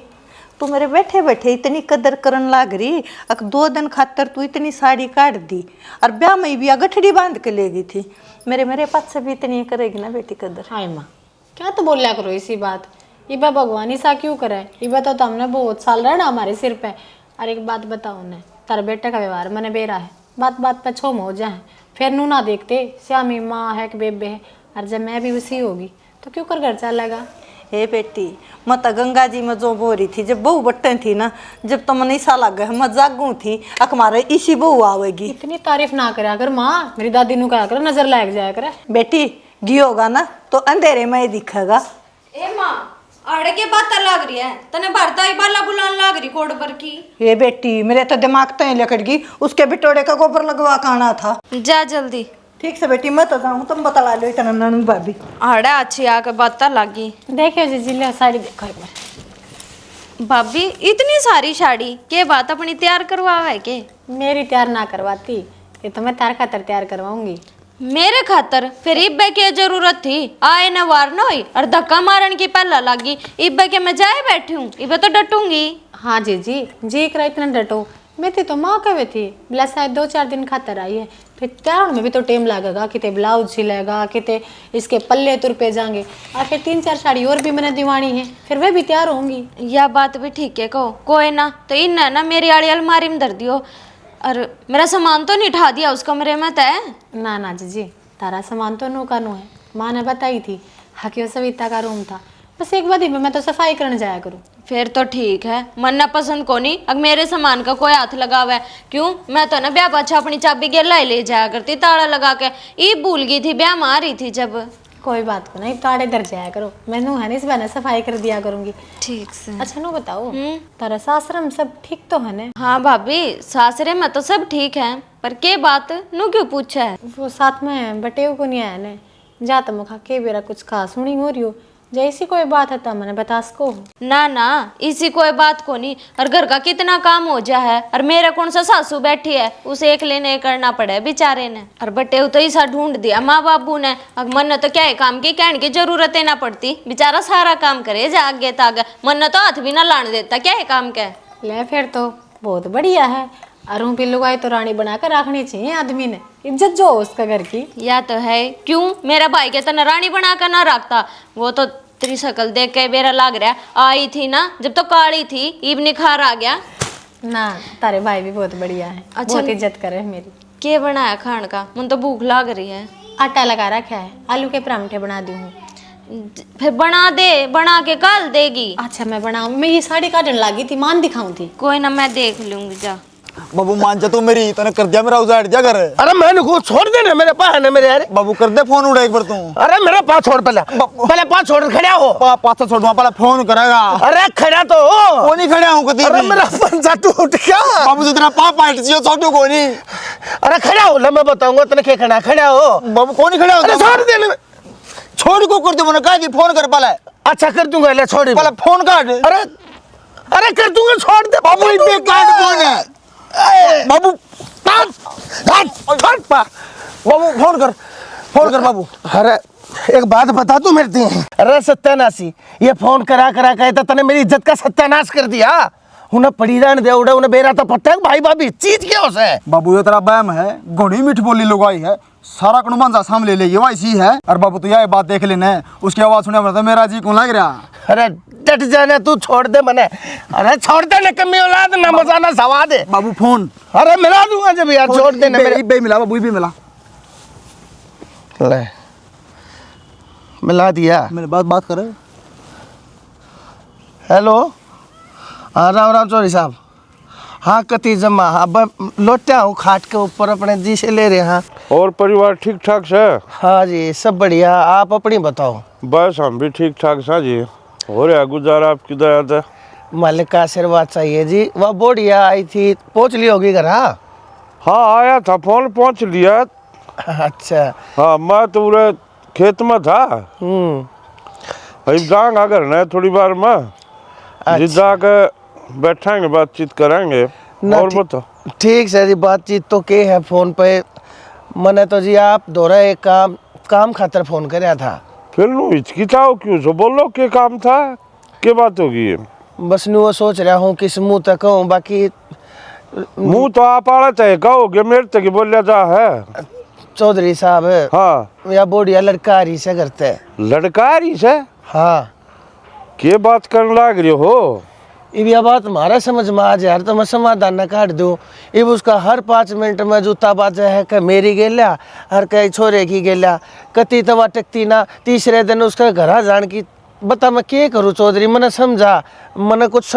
तू मेरे बैठे बैठे इतनी कदर करन लाग रही अक 2 दिन खातर तू इतनी साड़ी काट दी और ब्याह में भी गठड़ी बांध के ले गई थी मेरे पास से भी इतनी करेगी ना बेटी कदर। हाय माँ क्या तो बोलिया करो इसी बात इबा भगवान ही सा क्यों करे इबा तो हमने बहुत साल रहा ना हमारे सिर पे। और एक बात बताओ ने तारे बेटे का व्यवहार मैंने बेरा है बात बात पे छो हो जाए फिर नू ना देखते श्यामी माँ है कि बेबे है और जब मैं भी उसी होगी तो क्यों कर घर चलेगा। हे बेटी मैं तो गंगा जी में जो बो रही थी जब बहू बट्टे थी ना जब तो मन ऐसा लग गया मैं जागू थी अक मारे इसी बहू आवेगी। इतनी तारीफ ना करे अगर माँ मेरी दादी नु कहा कर नजर लग जाया करे। बेटी घी होगा ना तो अंधेरे में ही दिखेगा। ए माँ आड़े के बात लग रही है तने भरता ही बाला बुलान लग रही कोड पर की। ये बेटी मेरे तो दिमाग तो लकड़ गई उसके बिटोड़े का गोबर लगवा के आना था। जा जल्दी। ठीक से बेटी मैं तो जाऊँ तुम बता लो इतना ननू भाभी। आड़े अच्छी आके बात लगी। देखियो जी जिले साड़ी देखो एक बार। भाभी इतनी सारी साड़ी के बात अपनी तैयार करवावे के? मेरी तैयार ना करवाती ये तो मैं तार खातर तैयार करवाऊंगी। मेरे खातर फिर इब्बे की जरूरत थी आए न वार न हुई और धक्का मारन की पहला लगी इब्बे के मैं जाए बैठी हूँ इब्बे तो डटूंगी। हाँ जी करा इतना डटो मैं थी तो माँ कहे थी बोला शायद 2-4 दिन खातर आई है फिर तैयार में भी तो टाइम लगेगा किते ब्लाउज सिलेगा किते इसके पल्ले तुर पे जाएंगे और फिर 3-4 साड़ी और भी मैंने दिवानी है फिर वह भी तैयार होंगी। यह बात भी ठीक है कहो कोई ना तो इन ना मेरी आड़ी अलमारी में धर दियो और मेरा सामान तो नहीं उठा दिया उस कमरे में तय। ना जी तारा सामान तो नो का नो है माँ ने बताई थी हकी सविता का रूम था बस एक बार ही मैं तो सफाई करने जाया करूँ। फिर तो ठीक है मन्ना पसंद को नहीं अब मेरे सामान का कोई हाथ लगा हुआ है क्यों मैं तो ना ब्याह पाछा अपनी चाबी गेला ले जाया करती ताला लगा के ये भूल गई थी ब्याह में आ रही थी जब। कोई बात को नहीं ताड़े दर जाया करो मैनू है ना इस बहाने सफाई कर दिया करूंगी। ठीक से। अच्छा नो बताओ तारा सासरम सब ठीक तो है ना? हाँ भाभी सासरे में तो सब ठीक है पर के बात नू क्यों पूछा है? वो साथ में बटेव को नहीं आया ने जा तो मुखा के बेरा कुछ खा सुनी हो रही हो जैसी कोई बात है तो मैंने बता सको। ना इसी कोई बात को नहीं और घर का कितना काम हो जा है और मेरा कौन सा सासू बैठी है उसे एक लेने करना पड़े बेचारे ने और बटे तो ऐसा ढूंढ दिया माँ बाबू ने अब मन तो क्या है काम की कहने की जरूरत है ना पड़ती बेचारा सारा काम करे जा आगे तागे मन तो हाथ भी ना लाने देता क्या है काम के। ले फिर तो बहुत बढ़िया है और हूँ पिल्लू गाय तो रानी बनाकर रखनी चाहिए आदमी ने, इज्जत जो हो उसका घर की। या तो है, क्यों मेरा भाई के तना रानी बना कर ना रखता, वो तो तेरी शक्ल देख के मेरा लग रहा है आई थी ना जब तो काली थी, ईब निखार आ गया ना। तारे भाई भी बहुत बढ़िया है, अच्छा। बहुत इज्जत करे है मेरी। के बनाया खान का, मुझे तो भूख लग रही है। आटा लगा रखा है, आलू के परांठे बना दी हूँ। फिर बना दे, बना के कल देगी। अच्छा मैं बनाऊँ, मैं ये साड़ी काटने लगी थी, मान दिखाऊँ थी। कोई ना, मैं देख लूंगी जा। बाबू मान जा तू मेरी, तूने कर दिया मेरा उजाड़ दिया घर। अरे मैंने को छोड़ देना, मेरे पास है ना मेरे यार। बाबू कर दे फोन उड़ा एक बार तू। अरे मेरा पास छोड़, पहले पास छोड़, खड़ा हो। पास छोड़ पहले फोन करेगा। अरे खड़ा तो हो। को नहीं खड़ा हूँ कभी। अरे मेरा पंजा टूट गया। बाबू जो तेरा पाप पाट जियो छोटू को नहीं। अरे खड़ा हो, मैं बताऊंगा तने क्या खड़ा, खड़ा हो। बाबू को नहीं खड़ा हो। अरे छोड़ दे, छोड़ को कर दे, मैंने कहा कि फोन कर पहले। अच्छा कर दूंगा, ले छोड़ पहले फोन काट। अरे अरे कर दूंगा, छोड़ दे बाबू इतने काट फोन है। बाबू बाबू फोन कर बाबू। अरे एक बात बता तू मेरे ती, अरे सत्यानाशी, ये फोन करा करा कहता तने मेरी इज्जत का सत्यानाश कर दिया। उन्हें पड़ी रहने दे, उन्हें बेरा तो पता है भाई भाभी चीज क्या उसे। बाबू ये तेरा बहम है, घोड़ी मीठ बोली लुगाई है, सारा कुनबान सामने ले ये वैसी है। और बाबू तू यह बात देख लेना, उसकी आवाज सुने तो मेरा जी कौन लग रहा। अरे डट जाना तू, छोड़ दे मने। अरे छोड़ दे ना, कमी औलाद ना मजा ना सवा दे। बाबू फोन अरे मिला दूंगा जब यार, छोड़ देना मेरे। बे मिला बाबू, भी मिला। ले मिला दिया। मेरे बात करे। हेलो, हाँ राम राम चौधरी साहब। हाँ कति जमा, अब लौटा हूँ खाट के ऊपर अपने जी से ले रहे हैं। और परिवार ठीक ठाक से? हाँ जी सब बढ़िया, आप अपनी बताओ। बस हम भी ठीक ठाक सा जी, हो रहा गुजारा आपकी दया से। मालिक का आशीर्वाद चाहिए जी। वह बढ़िया आई थी, पहुँच ली होगी घर? हाँ हाँ आया था, फोन पहुंच लिया। अच्छा। हाँ मैं तो पूरे खेत में था, अभी जाऊंगा घर न थोड़ी बार में। जी जाके बैठेंगे, बातचीत करेंगे। और बताओ। ठीक है जी, बातचीत तो के है फोन पे। मैंने तो जी आप दोहरा एक काम खातर फोन कराया था। फिर नु हिचकिचाओ क्यों, सो बोलो के काम था, के बात होगी। बस नु वो सोच रहा हूँ किस मुँह तक कहूँ, बाकी मुँह तो आप आड़ा चाहे कहोगे, मेरे तक बोलिया जा है। चौधरी साहब, हाँ या बोढ़िया लड़का रही से करते। लड़का रही से? हाँ। के बात करने लग रहे हो? अब यह बात हमारा समझ में आ जाए यार, तो मैं समाधान न काट दूँ। अब उसका हर 5 मिनट में जूता बाजा है कि मेरी गेल्या, हर कई छोरे की गेल्या, कति तवा टकती ना। तीसरे दिन उसका घर जान की। बता मैं क्या करूँ चौधरी, मैंने समझा, मैंने कुछ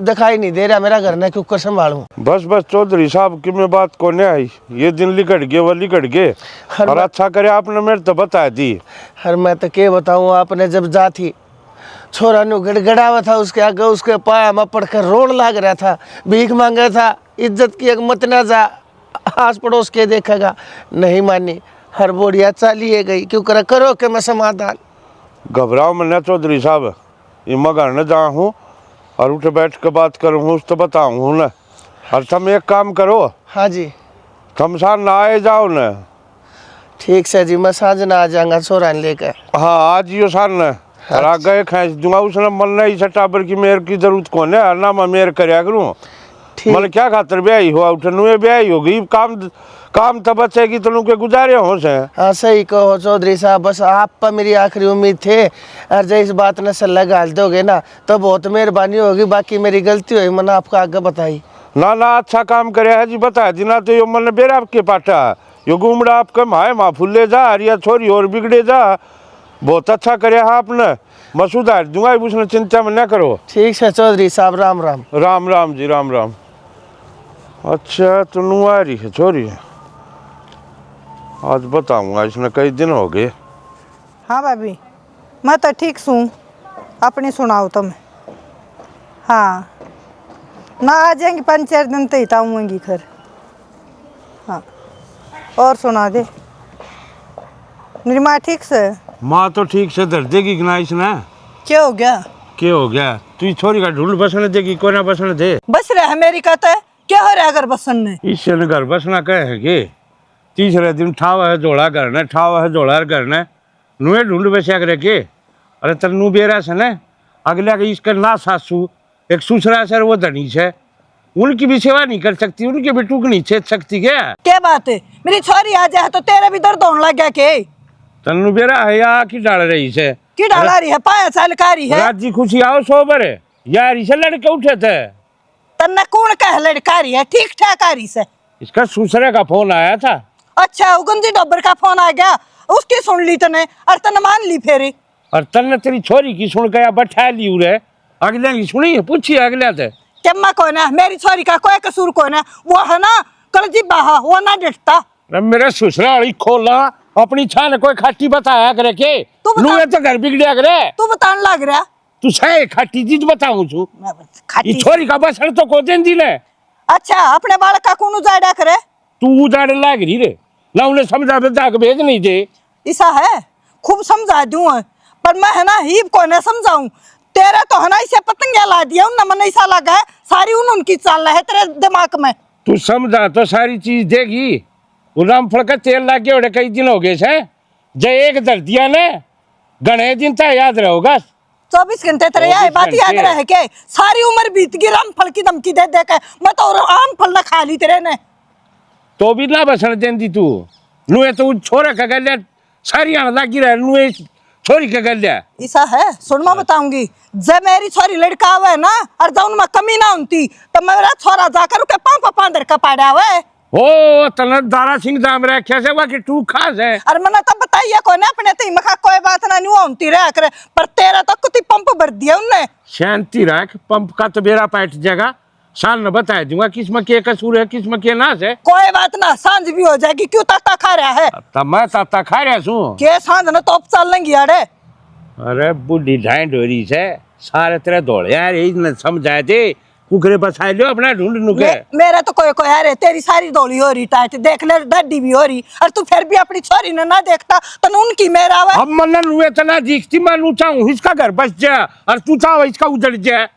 दिखाई नहीं दे रहा मेरा घर ने क्यों संभालूं। बस बस चौधरी साहब की मैं बात को नहीं आई, ये दिन लिकट गए वो लिकट गए। और अच्छा करे आपने मेरे तो बता दी। हर मैं तो क्या बताऊँ, आपने जब जा थी छोरा नु गड़गड़ावा था उसके आगे, उसके पाया में पड़कर रोन लाग रहा था, भीख मांगा था, इज्जत की मत ना जा, आस पड़ोस के देखेगा। नहीं मानी, हर बोढ़िया चालिए गई, क्यों करो कि मैं समाधान। घबराओ मैं चौधरी साहब, इमा घर न जा हूँ और उठे बैठ के बात करूँ तो बताऊँ न। और तुम एक काम करो। हाँ जी। तुम सार ना आए जाओ न। ठीक से जी, मैं सांझ ना आ जाऊंगा छोरा लेकर। हाँ आज यो सार न, और आगे खींच दूंगा। उसने मन नहीं टाबर की मेयर की जरूरत कौन है, ना मैं मेयर करया करूँ। मन क्या खातर ब्याही हुआ, उठे ब्याही होगी, काम तो बचेगी तो के गुजारे हो से। हाँ सही कहो चौधरी साहब, बस आप पर मेरी आखिरी उम्मीद थे, और जब इस बात ने सल्ला गाल दोगे ना तो बहुत मेहरबानी होगी। बाकी मेरी गलती हुई, मैंने आपको आगे बताई। ना ना अच्छा काम करे है जी, बता दी ना तो यो मन बेरा आपके पाटा यो घूमड़ा आपके माए माँ फुले जा, या छोरी और बिगड़े जा। बहुत अच्छा करे है आपने, मैं सुधार दूंगा, उसने चिंता में न करो। ठीक है चौधरी साहब, राम राम। राम राम जी, राम राम। अच्छा तो नू आ रही है छोरी, आज बताऊंगा, इसने कई दिन हो गए। हाँ भाभी, मैं तो ठीक सूँ, अपनी सुनाओ तुम। हाँ ना आ जाएंगी 5-4 दिन तो ही आऊँगी घर। हाँ और सुना दे, मेरी माँ ठीक से? माँ तो ठीक से धर देगी कि ना इसने। क्या हो गया? क्या हो गया, तू छोरी का ढूंढ बसने देगी, कोई ना बसने दे। बस रहा है मेरी कहता है, क्या हो रहा है अगर बसन ने? इससे न घर बसना कहे है के। तीसरे दिन ठावा है जोड़ा करना, ठावा है जोड़ा करना, नुए ढूंढ बसा करे के। अरे तनु बेरा से न अगला के इसका ना सासू एक ससुरा सर वो धनी है, उनकी भी सेवा नहीं कर सकती, उनके भी टूक नहीं छेद सकती क्या? क्या बात है, मेरी छोरी आ जाए तो तेरा भी दर्द होने लग गया के? तन्नू बेरा है या की डाल रही से की डाला रही है, 5 साल का रही है। राजी खुशी आओ सोबर है यार, इसे लड़के उठे थे। तन्ने कौन कह लड़का रही है, ठीक ठाक आ रही से। इसका दूसरे का फोन आया था। अच्छा, उगंजी डब्बर का फोन आ गया, उसकी सुन ली तने और तने मान ली फेरी। और तन्ने तेरी छोरी की सुन गया बैठा ली उरे, अगले की सुनी पूछी अगले थे केम्मा कौन है, मेरी छोरी का कोई कसूर कौन है, वो है ना कलजी बाहा, वो ना डटता। अरे मेरे ससुराली खोला अपनी छान कोई खाटी बताया करे के तू बता। लुए तो घर बिगड़िया करे। तू बताने लग रहा। तू सही खाटी चीज बताऊं छू, ये खाटी। छोरी का बसर तो को देन दी ने। अच्छा, अपने बालक का कौन उजाड़ा करे? तू उदाड़ लाग रही रे ना, उन्हें समझा बता के भेज नहीं दे। ऐसा है, खूब समझा दूं पर मैं है ना ही को न समझाऊं। तेरा तो है ना इसे पतंगिया ला दिया उन मन ऐसा लगा है सारी उनकी चाल है तेरे दिमाग में। तू समझा तो सारी चीज देगी। वो रामफल का तेल लाग गया और कई दिन हो गए से जय एक दर दिया ने गणे दिन ता याद रहोगा। 24 घंटे तेरे यह बात याद रहे के? सारी उम्र बीत गई रामफल की धमकी दे दे के, मैं तो आम फल ना खा ली तेरे ने। तो भी ना बसन देंदी तू नुए तो छोरा का गल्या सारी आने लागी रहे नुए छोरी का गल्या। ऐसा है, सुन मैं बताऊंगी, जब मेरी छोरी लड़का आवे ना और जब उनमें कमी ना होती तो मेरा छोरा जाकर उनके पांव पांदर का पाड़ा हुआ। ओ तन दारा सिंह दाम रहे कैसे हुआ कि तू खास है। और मना तब बताइए कौन है अपने तो मखा कोई बात ना नहीं होती रहा करे, पर तेरा तो कुछ पंप भर दिया उनने। शांति रख, पंप का तो बेरा पैठ जाएगा। साल न बता दूंगा किसमें के कसूर है किसमें के नाश है। कोई बात ना, सांझ भी हो जाएगी, क्यों ताता खा रहा है? तब मैं ताता खा रहा छू के सांझ न तो चल लेंगी यारे। अरे बुढ़ी ढांड हो रही से सारे तेरे दौड़ यार, यही न समझाए थे कुकरे बसाए लो अपना ढूंढ नुके। मेरा तो कोई कोई यार तेरी सारी दौड़ी हो रही टाइट, देख ले डड्डी भी हो रही, और तू फिर भी अपनी छोरी ने ना देखता तो उनकी मेरा वे। अब मनन हुए तना दिखती मैं चाहूँ इसका घर बस जा और तू चाहो इसका उजड़ जाए।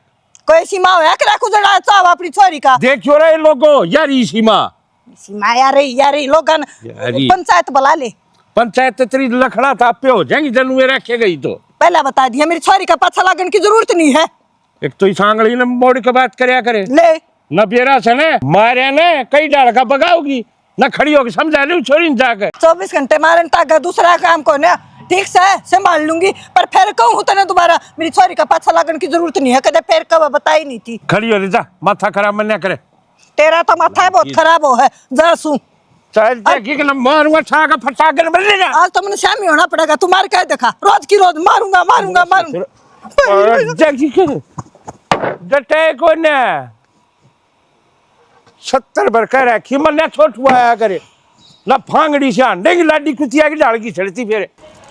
कोई सीमा हो क्या उजड़ा चाव अपनी छोरी का? देखियो रे लोगो यार ये सीमा सीमा यार लोगन यारी। पंचायत बुला ले। पंचायत तेरी लखड़ा था पे हो जाएंगी जन हुए रखे गई तो पहला बता दिया मेरी छोरी का पाछा लागन की जरूरत नहीं है। एक तो इस आंगली ने मोड़ के बात करया करे ले न बेरा से ने मारे ने कई डाल का बगाओगी न खड़ी होगी समझा ले छोरी जाकर 24 घंटे मारन ताका दूसरा काम को ना ठीक से संभाल लूंगी, पर फिर कहूँ तो ना दोबारा मेरी छोरी का पाछा लागन की जरूरत नहीं है, कदे फिर कब बताई नहीं थी। खड़ी हो जा माथा खराब मन न करे। तेरा तो माथा बहुत खराब हो है, जा सू चल देखी कि न मारूंगा छागा फटा कर बल्लेगा। आज तो मुझे शामी होना पड़ेगा, तू मार के देखा, रोज की रोज मारूंगा मारूंगा मारूंगा। देखी के डटे को न 70 बरका रखी मन न छोट हुआ करे ना फांगड़ी से अंडे की लाडी कुतिया की डाल की छड़ती फिर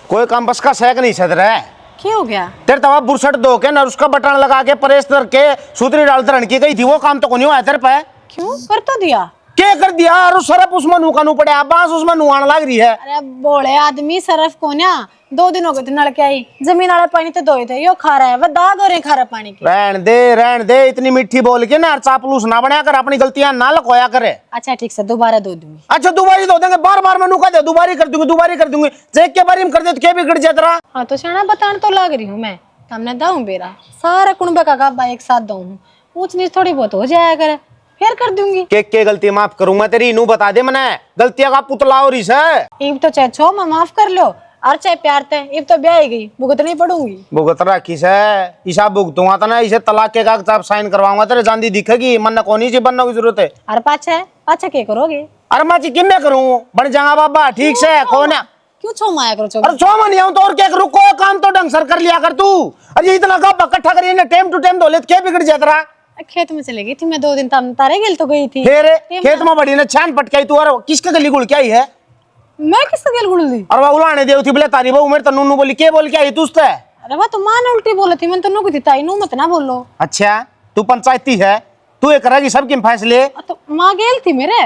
कोई काम बस का सहक नहीं सद रहा है। क्या हो गया? तेरे तवा बुरसट दो के ना उसका बटन लगा के परेश करके सूत्री डालते रनकी गई थी, वो काम तो को नहीं हुआ तेरे पे। क्यों कर तो दिया? क्या कर दिया? और सरफ उसमें नू कानू पड़े बांस उसमें नुआन लग रही है। अरे बोले आदमी सरफ को ना 2 दिन हो गए थे नलके आई, जमीन वाले पानी तो धोए थे, यो खा रहा है वो दाग हो रहे खा रहा पानी के। रहन दे इतनी मीठी बोल के ना चापलूस ना बनाया कर, अपनी गलतियां ना लकोया करे। अच्छा ठीक से दोबारा धो दूंगी। अच्छा दोबारा धो देंगे, बार बार मैं नुका दे दोबारा कर दूंगी चेक के बारी में कर दे तो क्या बिगड़ जाता। हाँ तो शाना बताने तो लग रही हूँ मैं, हमने दाऊं बेरा सारा कुंबे का गाबा एक साथ दाऊं, ऊंच नीच थोड़ी बहुत हो जाया करे, फिर कर दूंगी। के गलती माफ करूंगा तेरी, नू बता दे मैंने गलतियां का पुतला हो रही है। इब तो चाहे छो मैं माफ कर लो और चाहे प्यार थे, इब तो ब्याह ही गई, भुगतनी पड़ूंगी। भुगत रखी से ईसा भुगतूंगा तो ना, इसे तलाक के कागजात साइन करवाऊंगा, तेरे जांदी दिखेगी, मन कोनी जी बनने की जरूरत है। और पाछा क्या करोगे? अरे मैं जी किन्ने करूं बन जाऊंगा बाबा, ठीक से कौन है? क्यों छो माया करो छो? अरे छो मैं नहीं आऊं तो और क्या करूं, कोई काम तो ढंग सर कर लिया कर तू। अरे इतना का इकट्ठा करिए ना टाइम टू टाइम धोले क्या बिगड़ जाता रहा। खेत में चले गई थी मैं 2 दिन, तारे गेल तो गई थी। फिर खेत में बड़ी ने छान पटकाई तू, और किसके गली गुड़ क्या ही है? मैं किसके गेल गुड़ दी? और वह उलाने देव थी बोले तारी बहू मेरे तो नूनू बोली के बोल के आई तू उससे? अरे वाह तो मां ने उल्टी बोली थी, मैं तो नुक दी ताई, नु मत ना बोलो। अच्छा तू पंचायती है, तू एक करेगी सबके फैसले। तो मां गेल थी मेरे।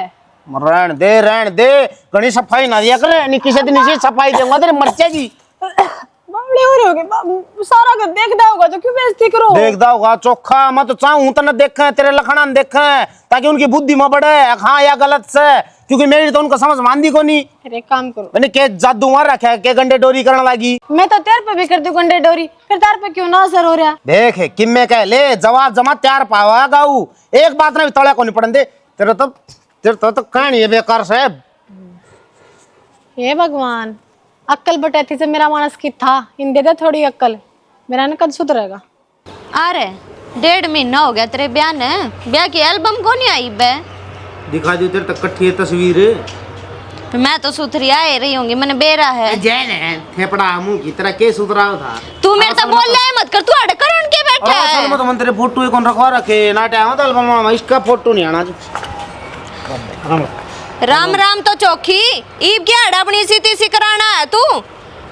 रहन दे गणी सफाई ना दिया करे, किसी दिन इसे सफाई दूंगा तेरे मर जाएगी। ले हो रहे होगे बाबू, सारा घर देखता होगा तो क्यों बेइज्जती करो? देखदा होगा चोखा, मैं तो चाहूं तने देखें, तेरे लखना देखें, ताकि उनकी बुद्धि में बढ़े हाँ या गलत से, क्योंकि मेरी तो उनको समझ मानदी को नहीं। फिर एक काम करो, मैंने के जादू मार रखा है, के गंडे डोरी करने लगी। मैं तो तेरे पे भी कर दूं गंडे डोरी, फिर तार पे क्यों ना असर हो रहा? देख किम्मे कह ले जवाब जमा तैयार पावा गाऊ, एक बात ना भी तड़े को नहीं पड़न दे, तेरे तो कहानी है बेकार साहब। हे भगवान, अक्कल बटैती से मेरा मानस की था, इन दे दे थोड़ी अक्कल, मेरा ना कद सुधरेगा। अरे 1.5 महीना हो गया तेरे ब्याह ने, ब्याह की एल्बम को नहीं आई बे? दिखा दो तेरे तक कट्ठी तस्वीर। मैं तो सुथरी आ रही होंगी, मैंने बेरा है। जैन थेपड़ा मुंह की तरह के सुधराव था। तू मेरे तो बोल ले मत कर, तू अड़ करण के बैठा है। असल में तो मन तेरे फोटो ही कौन रखवा रखे नाटे आवा तो एल्बम में इसका फोटो नहीं आना। राम राम तो चौकी ईब क्या हड़ा अपनी सी तीसी कराना है तू?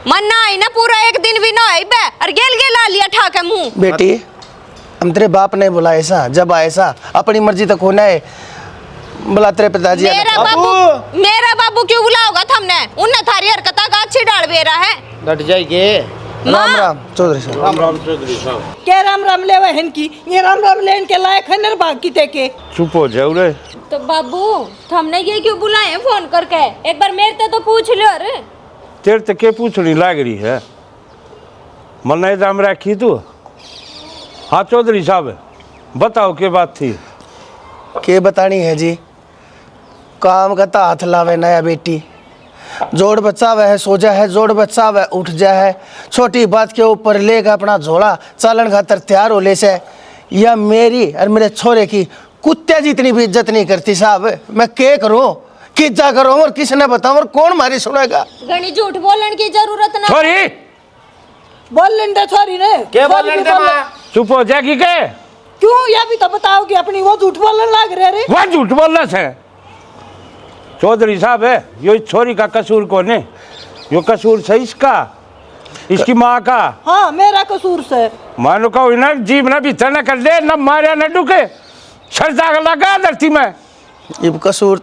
मन ना आई ना पूरा एक दिन भी ना आई बे, और गेल गेल ला लिया ठाके मुंह। बेटी, हम तेरे बाप ने बोला ऐसा, जब ऐसा अपनी मर्जी तक होना है, बोला तेरे पिताजी। मेरा बाबू क्यों बुला होगा हमने? उनने थारी हरकत का अच्छी डाल बेरा है। डट जाएगे। राम राम चौधरी साहब। राम राम चौधरी साहब। क्या राम राम ले वहन की, ये राम राम लेन के लायक है निर्भाग की तेके। चुप हो जाओ रे। तो बाबू हमने ये क्यों बुलाए फोन करके? एक बार मेरे तो पूछ लो। अरे तेरे तक के पूछनी लाग रही है, मन दाम रखी तू। हाँ चौधरी साहब बताओ क्या बात थी? के बतानी है जी, काम का तो हाथ लावे नया बेटी, जोड़ बच्चा वह सो जा है, जोड़ बच्चा वह उठ जा है, छोटी बात के ऊपर लेकर अपना झोला चालन खातर तैयार हो ले से, या मेरी और मेरे छोरे की कुत्ते जितनी भी इज्जत नहीं करती साहब। मैं क्या करूं, किजा करूं और किसने बताऊं और कौन मारी सुनेगा? घनी झूठ बोलने की जरूरत ना। सॉरी बोल लेंदे छोरी ने क्या बोल रहे थे? चुप हो जाएगी के? क्यों या भी तो बताओ कि अपनी वो झूठ बोलने लग रहे रे। वह झूठ बोलना है चौधरी साहब है, यो इस छोरी का कसूर कौन है? यो कसूर सही इसका, इसकी माँ का। हाँ मेरा कसूर से। मानो कहो ना जीव ना भीतर न कर दे, न मारे न डुके, सरदाग लगा धरती में। इब कसूर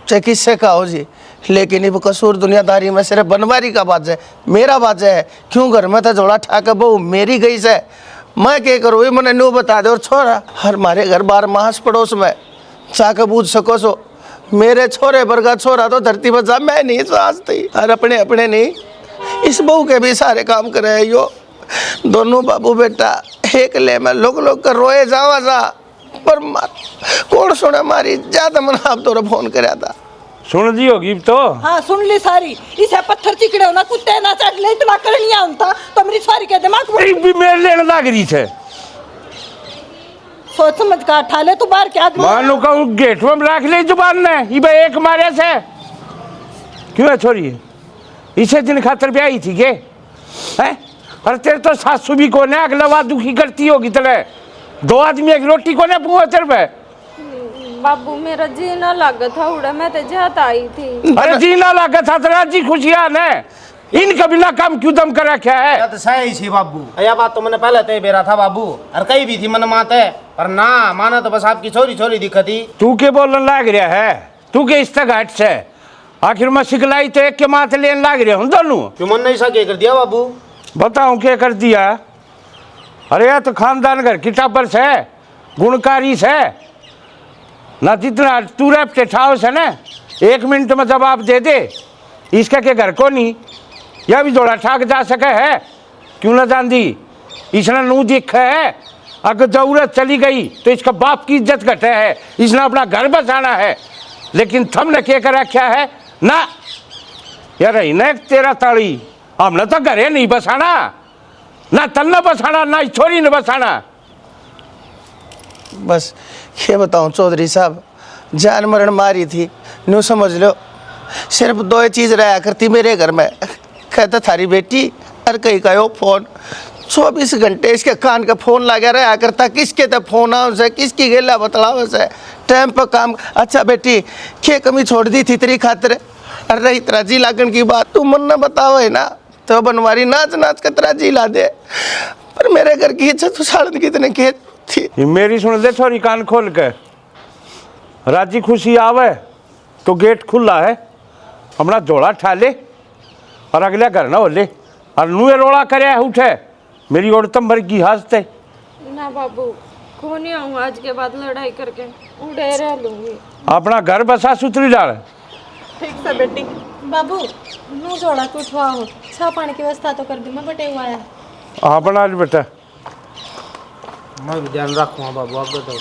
चाहे किससे का हो जी, लेकिन इब कसूर दुनियादारी में सिर्फ बनवारी का बात है, मेरा बात है। क्यों घर में तो झोला ठाकर बहू मेरी गई से, मैं क्या करूँ? मैंने न्यू बता दे और छोरा हर मारे घर बार मास पड़ोस में चाके बूझ सको सो, मेरे छोरे पर का छोरा तो धरती पर जा मैं नहीं सोचती, और अपने अपने नहीं, इस बहू के भी सारे काम करे यो। दोनों बाबू बेटा एक ले में लोग कर रोए जावा जा, पर कौन सुने मारी ज्यादा मन आप तो फोन कराया था। सुन दी होगी तो। हाँ सुन ली सारी, इसे पत्थर चिकड़े होना कुत्ते ना चाट ले, इतना करनिया होता तो मेरी सारी के दिमाग में एक भी मेरे लेने लग रही है। सोच समझ का उठा ले तू बाहर क्या मानो का गेट में रख ले जुबान ने, ये एक मारे से क्यों है छोरी? इसे दिन खातर भी आई थी के हैं? अरे तेरे तो सासू भी को ने अगला दुखी करती होगी तेरे, दो आदमी एक रोटी को ने पुआ तेरे पे। बाबू मेरा जी ना लगा था उड़ा, मैं तो जात आई थी। अरे जी ना लगा था तेरा जी खुशियां ने, इनका बिना काम क्यों दम कर रखा है? तो सही थी बाबू, यह बात तो मैंने पहले तय बेरा था बाबू, और कहीं भी थी मन माते, पर ना माना तो बस आपकी छोरी छोरी दिखती। तू के बोलने लग रहा है? तू के इस घाट से आखिर में सिखलाई तो एक के माथे लेने लग रहे हूँ दोनों। क्यों मन नहीं सा क्या कर दिया बाबू? बताऊं क्या कर दिया? अरे यार तो खानदान घर की टापर से, गुणकारी से ना, जितना तू रैपटे ठाव से ना, 1 मिनट में जवाब दे दे, इसका के घर को नहीं, यह भी जोड़ा ठाक जा सके है, क्यों ना जान दी? इसने नू दिखा है, अगर जरूरत चली गई तो इसका बाप की इज्जत घटे है, इसने अपना घर बसाना है, लेकिन थमने क्या कर रखा है ना यार, इन्हें तेरा ताड़ी, हमने तो घरे नहीं बसाना, ना तन्ना बसाना ना छोरी ने बसाना। बस ये बताऊं चौधरी साहब, जान मरण मारी थी न्यू समझ लो, सिर्फ 2 चीज़ रहा करती मेरे घर में, कहता थारी बेटी और कहीं कहो फोन, 24 घंटे इसके कान का फोन लगा रहा करता, किसके तो फोन आओ से, किसकी गेला बतलाओ से, टाइम पर काम। अच्छा बेटी क्या कमी छोड़ दी थी तेरी खातिर? अरे रही तेरा जी लागन की बात, तू मन न बताओ है ना, तो बनवारी नाच नाच कर तेरा जी ला दे, पर मेरे घर की इज्जत उछाड़ने कितने के थी। ये मेरी सुन दे छोरी, कान खोल के, राजी खुशी आवे तो गेट खुला है, अपना जोड़ा ठा ले और अगले घर ना हो ले, और नुए रोड़ा करे उठे मेरी ओर तंबर की हंसते। ना बाबू को नहीं आऊँ आज के बाद लड़ाई करके उड़े रह लूंगी। अपना घर बसा सुथरी डाल। ठीक से बेटी। बाबू नू जोड़ा कुछ हुआ हो छा पानी की व्यवस्था तो कर दी मैं बटे हुआ है। अपना बेटा मैं भी ध्यान रखूँगा बाबू, आगे तो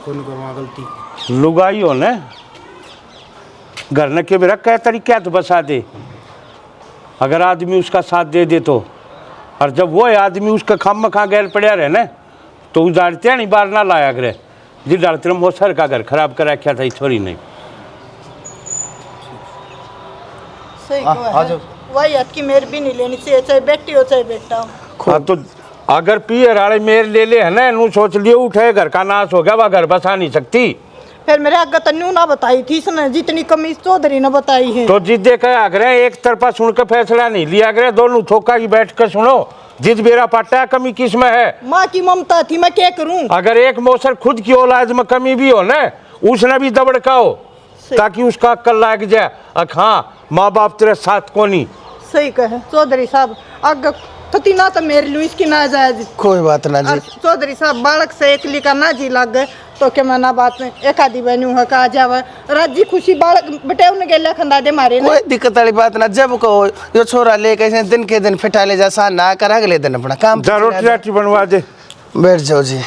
कौन करूँगा गलती। लुगाई हो ने घर न के भी रखा है तरीका तो बसा दे, अगर आदमी उसका साथ दे दे तो। और जब वो आदमी उसका खम खा गैर पड़ा रहे ना तो उजाड़ते नहीं बार ना लाया करे जी डालते मोसर का घर खराब करा क्या था छोरी नहीं। सही कहा है। वही हद की मेर भी नहीं लेनी चाहिए, चाहे बेटी हो चाहे बेटा हो। हाँ तो अगर पिए राड़े मेर ले ले है ना नू सोच लियो उठे घर का नाश हो गया वह घर बसा नहीं सकती। फिर मेरे आगे तन्नू ना बताई थी इसने जितनी कमी इस चौधरी ने बताई है। तो जिद दे कहा करे एक तरफा सुन के फैसला नहीं लिया करे, दोनों थोका की बैठ कर सुनो जिद बेरा पाटा कमी किस में है। माँ की ममता थी मैं क्या करूं। अगर एक मौसर खुद की औलाद में कमी भी हो ना उसने भी दबड़काओ ताकि उसका अक्ल लाग जाए। हाँ माँ बाप तेरे साथ कोनी। सही कहे चौधरी साहब आगे थती ना तो मेरे लिए इसकी ना जायज। कोई बात ना जी। चौधरी साहब बालक से एकली का ना जी लग गए तो क्या मैं ना बात में एक आधी बहनू है कहा जावे राजी खुशी बालक बेटे उन्हें गेला खंदा दे मारे कोई दिक्कत वाली बात ना, जब कहो यो छोरा ले कैसे दिन के दिन फिटा ले जा सा ना कर अगले दिन अपना काम रोटी राटी बनवा दे। बैठ जाओ जी।